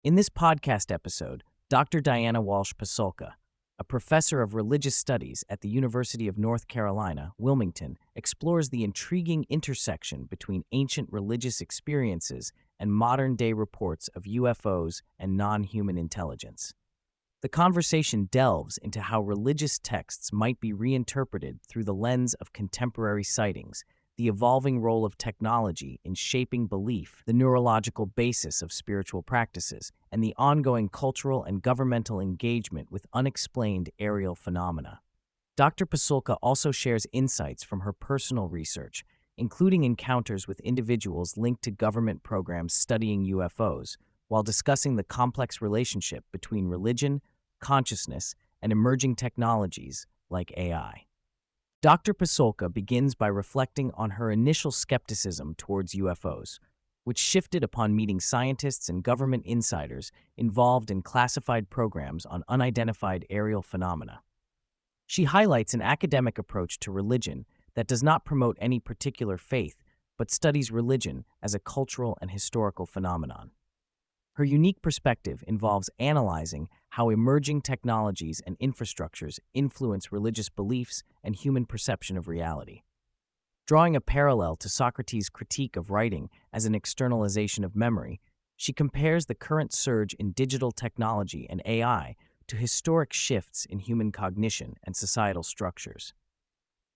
In this podcast episode, Dr. Diana Walsh Pasulka, a professor of religious studies at the University of North Carolina, Wilmington, explores the intriguing intersection between ancient religious experiences and modern-day reports of UFOs and non-human intelligence. The conversation delves into how religious texts might be reinterpreted through the lens of contemporary sightings, the evolving role of technology in shaping belief, the neurological basis of spiritual practices, and the ongoing cultural and governmental engagement with unexplained aerial phenomena. Dr. Pasulka also shares insights from her personal research, including encounters with individuals linked to government programs studying UFOs, while discussing the complex relationship between religion, consciousness, and emerging technologies like AI. Dr. Pasulka begins by reflecting on her initial skepticism towards UFOs, which shifted upon meeting scientists and government insiders involved in classified programs on unidentified aerial phenomena. She highlights an academic approach to religion that does not promote any particular faith, but studies religion as a cultural and historical phenomenon. Her unique perspective involves analyzing how emerging technologies and infrastructures influence religious beliefs and human perception of reality. Drawing a parallel to Socrates' critique of writing as an externalization of memory, she compares the current surge in digital technology and AI to historic shifts in human cognition and societal structures.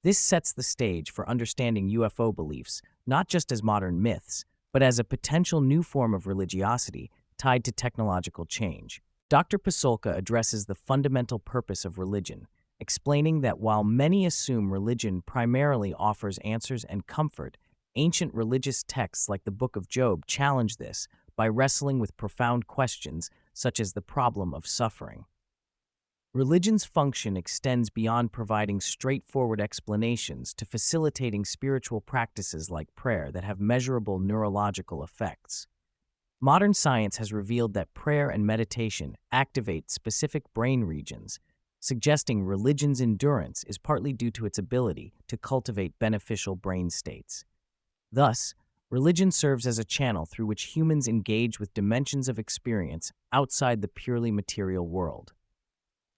This sets the stage for understanding UFO beliefs not just as modern myths, but as a potential new form of religiosity tied to technological change. Dr. Pasulka addresses the fundamental purpose of religion, explaining that while many assume religion primarily offers answers and comfort, ancient religious texts like the Book of Job challenge this by wrestling with profound questions such as the problem of suffering. Religion's function extends beyond providing straightforward explanations to facilitating spiritual practices like prayer that have measurable neurological effects. Modern science has revealed that prayer and meditation activate specific brain regions, suggesting religion's endurance is partly due to its ability to cultivate beneficial brain states. Thus, religion serves as a channel through which humans engage with dimensions of experience outside the purely material world.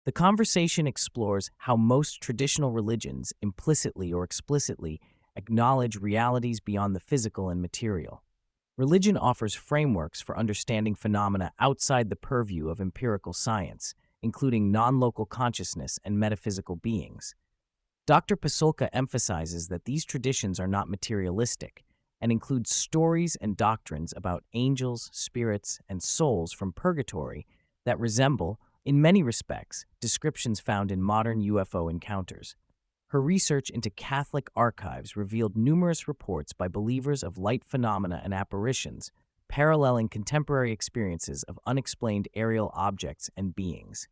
The conversation explores how most traditional religions, implicitly or explicitly, acknowledge realities beyond the physical and material. Religion offers frameworks for understanding phenomena outside the purview of empirical science, including non-local consciousness and metaphysical beings. Dr. Pasulka emphasizes that these traditions are not materialistic and include stories and doctrines about angels, spirits, and souls from purgatory that resemble, in many respects, descriptions found in modern UFO encounters. Her research into Catholic archives revealed numerous reports by believers of light phenomena and apparitions, paralleling contemporary experiences of unexplained aerial objects and beings.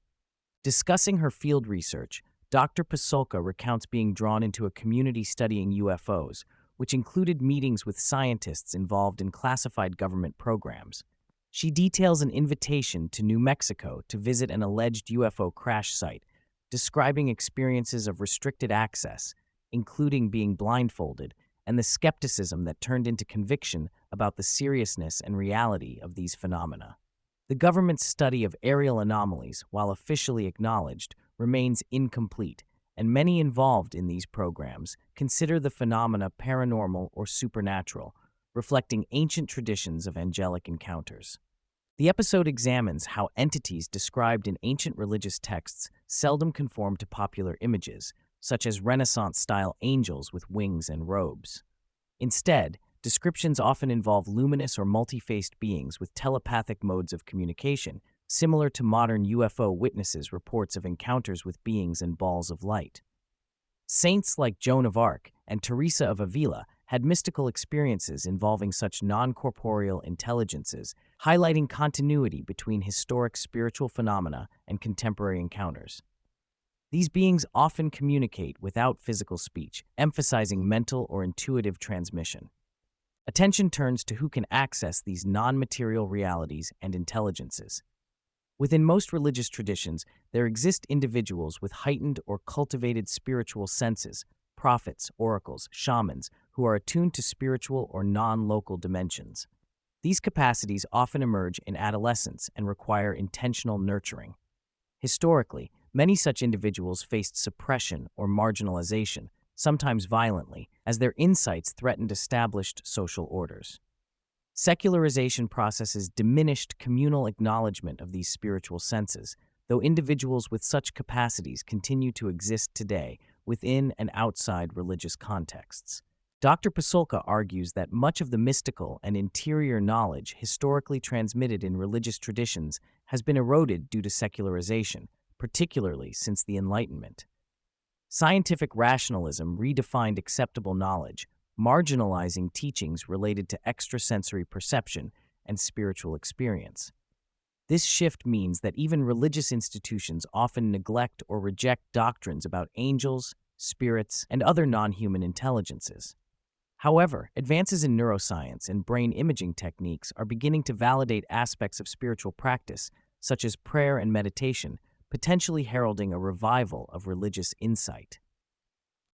Discussing her field research, Dr. Pasulka recounts being drawn into a community studying UFOs, which included meetings with scientists involved in classified government programs. She details an invitation to New Mexico to visit an alleged UFO crash site, describing experiences of restricted access, including being blindfolded, and the skepticism that turned into conviction about the seriousness and reality of these phenomena. The government's study of aerial anomalies, while officially acknowledged, remains incomplete, and many involved in these programs consider the phenomena paranormal or supernatural, reflecting ancient traditions of angelic encounters. The episode examines how entities described in ancient religious texts seldom conform to popular images, such as Renaissance-style angels with wings and robes. Instead, descriptions often involve luminous or multi-faced beings with telepathic modes of communication, similar to modern UFO witnesses' reports of encounters with beings and balls of light. Saints like Joan of Arc and Teresa of Avila had mystical experiences involving such non-corporeal intelligences, highlighting continuity between historic spiritual phenomena and contemporary encounters. These beings often communicate without physical speech, emphasizing mental or intuitive transmission. Attention turns to who can access these non-material realities and intelligences. Within most religious traditions, there exist individuals with heightened or cultivated spiritual senses, prophets, oracles, shamans, who are attuned to spiritual or non-local dimensions. These capacities often emerge in adolescence and require intentional nurturing. Historically, many such individuals faced suppression or marginalization, sometimes violently, as their insights threatened established social orders. Secularization processes diminished communal acknowledgement of these spiritual senses, though individuals with such capacities continue to exist today within and outside religious contexts. Dr. Pasulka argues that much of the mystical and interior knowledge historically transmitted in religious traditions has been eroded due to secularization, particularly since the Enlightenment. Scientific rationalism redefined acceptable knowledge, marginalizing teachings related to extrasensory perception and spiritual experience. This shift means that even religious institutions often neglect or reject doctrines about angels, spirits, and other non-human intelligences. However, advances in neuroscience and brain imaging techniques are beginning to validate aspects of spiritual practice, such as prayer and meditation, potentially heralding a revival of religious insight.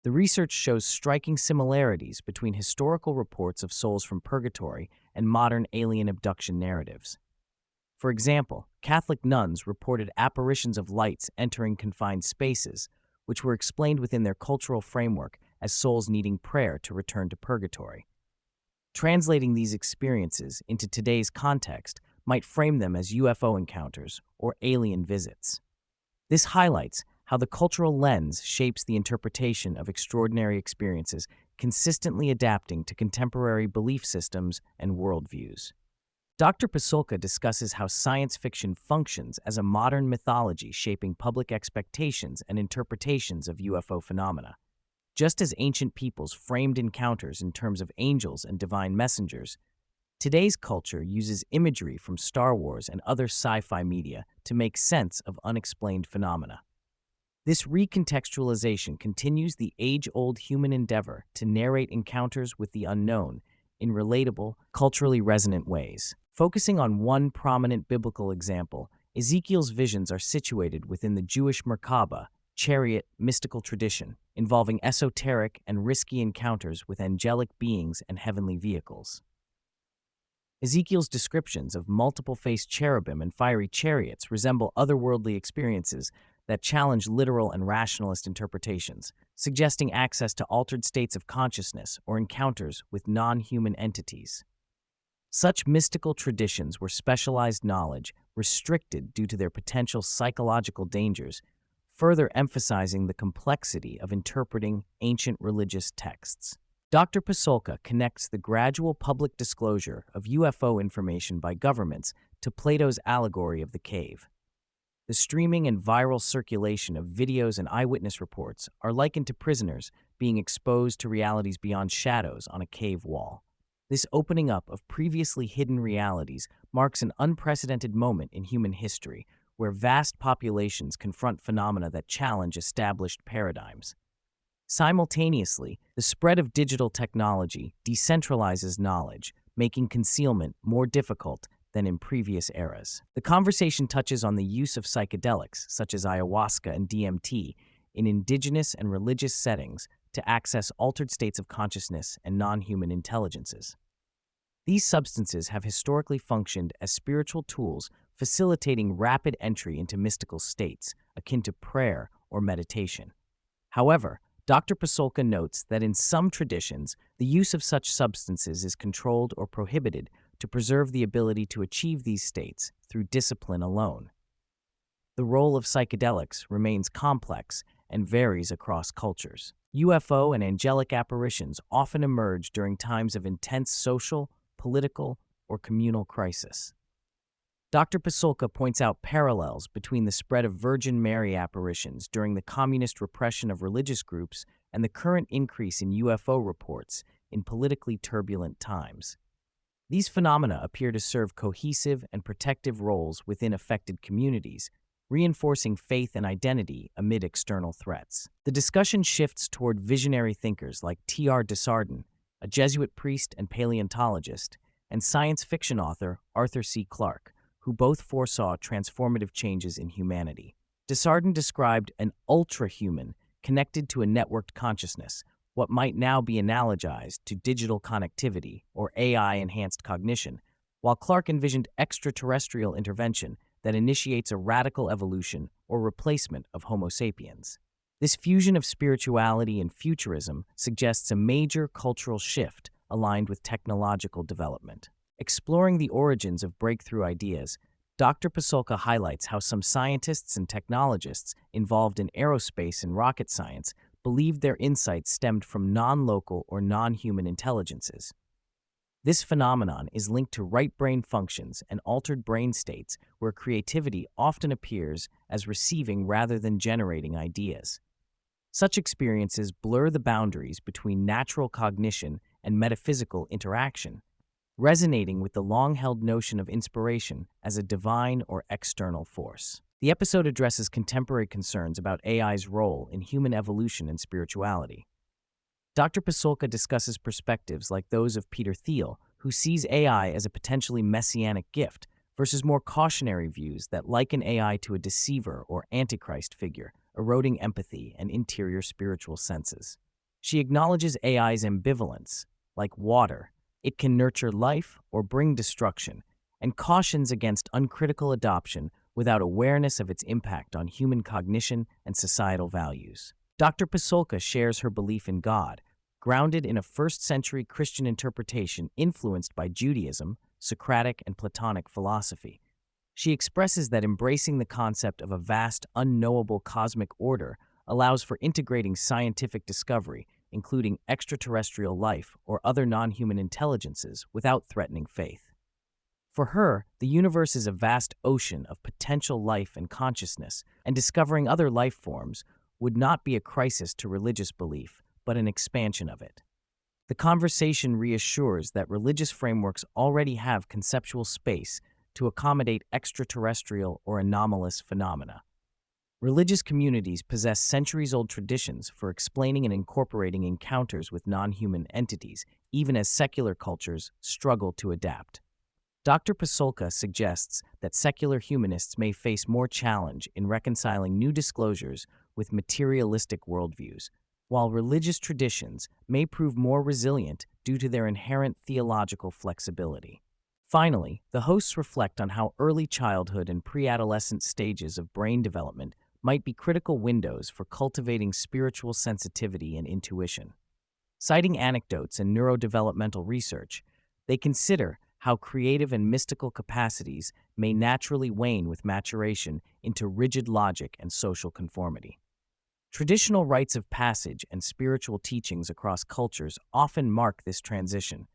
The research shows striking similarities between historical reports of souls from purgatory and modern alien abduction narratives. For example, Catholic nuns reported apparitions of lights entering confined spaces, which were explained within their cultural framework as souls needing prayer to return to purgatory. Translating these experiences into today's context might frame them as UFO encounters or alien visits. This highlights how the cultural lens shapes the interpretation of extraordinary experiences, consistently adapting to contemporary belief systems and worldviews. Dr. Pasulka discusses how science fiction functions as a modern mythology shaping public expectations and interpretations of UFO phenomena. Just as ancient peoples framed encounters in terms of angels and divine messengers, today's culture uses imagery from Star Wars and other sci-fi media to make sense of unexplained phenomena. This recontextualization continues the age-old human endeavor to narrate encounters with the unknown in relatable, culturally resonant ways. Focusing on one prominent biblical example, Ezekiel's visions are situated within the Jewish Merkaba, chariot, mystical tradition, involving esoteric and risky encounters with angelic beings and heavenly vehicles. Ezekiel's descriptions of multiple-faced cherubim and fiery chariots resemble otherworldly experiences that challenge literal and rationalist interpretations, suggesting access to altered states of consciousness or encounters with non-human entities. Such mystical traditions were specialized knowledge, restricted due to their potential psychological dangers, further emphasizing the complexity of interpreting ancient religious texts. Dr. Pasulka connects the gradual public disclosure of UFO information by governments to Plato's allegory of the cave. The streaming and viral circulation of videos and eyewitness reports are likened to prisoners being exposed to realities beyond shadows on a cave wall. This opening up of previously hidden realities marks an unprecedented moment in human history, where vast populations confront phenomena that challenge established paradigms. Simultaneously, the spread of digital technology decentralizes knowledge, making concealment more difficult than in previous eras. The conversation touches on the use of psychedelics, such as ayahuasca and DMT, in indigenous and religious settings to access altered states of consciousness and non-human intelligences. These substances have historically functioned as spiritual tools, facilitating rapid entry into mystical states, akin to prayer or meditation. However, Dr. Pasulka notes that in some traditions, the use of such substances is controlled or prohibited to preserve the ability to achieve these states through discipline alone. The role of psychedelics remains complex and varies across cultures. UFO and angelic apparitions often emerge during times of intense social, political, or communal crisis. Dr. Pasulka points out parallels between the spread of Virgin Mary apparitions during the communist repression of religious groups and the current increase in UFO reports in politically turbulent times. These phenomena appear to serve cohesive and protective roles within affected communities, reinforcing faith and identity amid external threats. The discussion shifts toward visionary thinkers like T.R. Desjardins, a Jesuit priest and paleontologist, and science fiction author Arthur C. Clarke, who both foresaw transformative changes in humanity. Desjardins described an ultra-human connected to a networked consciousness, what might now be analogized to digital connectivity or AI-enhanced cognition, while Clark envisioned extraterrestrial intervention that initiates a radical evolution or replacement of Homo sapiens. This fusion of spirituality and futurism suggests a major cultural shift aligned with technological development. Exploring the origins of breakthrough ideas, Dr. Pasulka highlights how some scientists and technologists involved in aerospace and rocket science believed their insights stemmed from non-local or non-human intelligences. This phenomenon is linked to right brain functions and altered brain states where creativity often appears as receiving rather than generating ideas. Such experiences blur the boundaries between natural cognition and metaphysical interaction, resonating with the long-held notion of inspiration as a divine or external force. The episode addresses contemporary concerns about AI's role in human evolution and spirituality. Dr. Pasulka discusses perspectives like those of Peter Thiel, who sees AI as a potentially messianic gift, versus more cautionary views that liken AI to a deceiver or antichrist figure, eroding empathy and interior spiritual senses. She acknowledges AI's ambivalence. Like water, it can nurture life or bring destruction, and cautions against uncritical adoption without awareness of its impact on human cognition and societal values. Dr. Pasulka shares her belief in God, grounded in a first-century Christian interpretation influenced by Judaism, Socratic, and Platonic philosophy. She expresses that embracing the concept of a vast, unknowable cosmic order allows for integrating scientific discovery, including extraterrestrial life or other non-human intelligences, without threatening faith. For her, the universe is a vast ocean of potential life and consciousness, and discovering other life forms would not be a crisis to religious belief, but an expansion of it. The conversation reassures that religious frameworks already have conceptual space to accommodate extraterrestrial or anomalous phenomena. Religious communities possess centuries-old traditions for explaining and incorporating encounters with non-human entities, even as secular cultures struggle to adapt. Dr. Pasulka suggests that secular humanists may face more challenge in reconciling new disclosures with materialistic worldviews, while religious traditions may prove more resilient due to their inherent theological flexibility. Finally, the hosts reflect on how early childhood and pre-adolescent stages of brain development might be critical windows for cultivating spiritual sensitivity and intuition. Citing anecdotes and neurodevelopmental research, they consider how creative and mystical capacities may naturally wane with maturation into rigid logic and social conformity. Traditional rites of passage and spiritual teachings across cultures often mark this transition,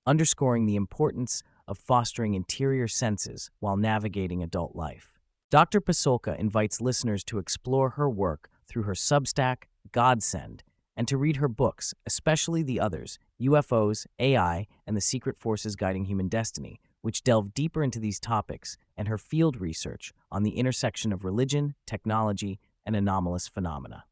underscoring the importance of fostering interior senses while navigating adult life. Dr. Pasulka invites listeners to explore her work through her Substack, Godsend, and to read her books, especially the others, UFOs, AI, and the Secret Forces Guiding Human Destiny, which delve deeper into these topics, and her field research on the intersection of religion, technology, and anomalous phenomena.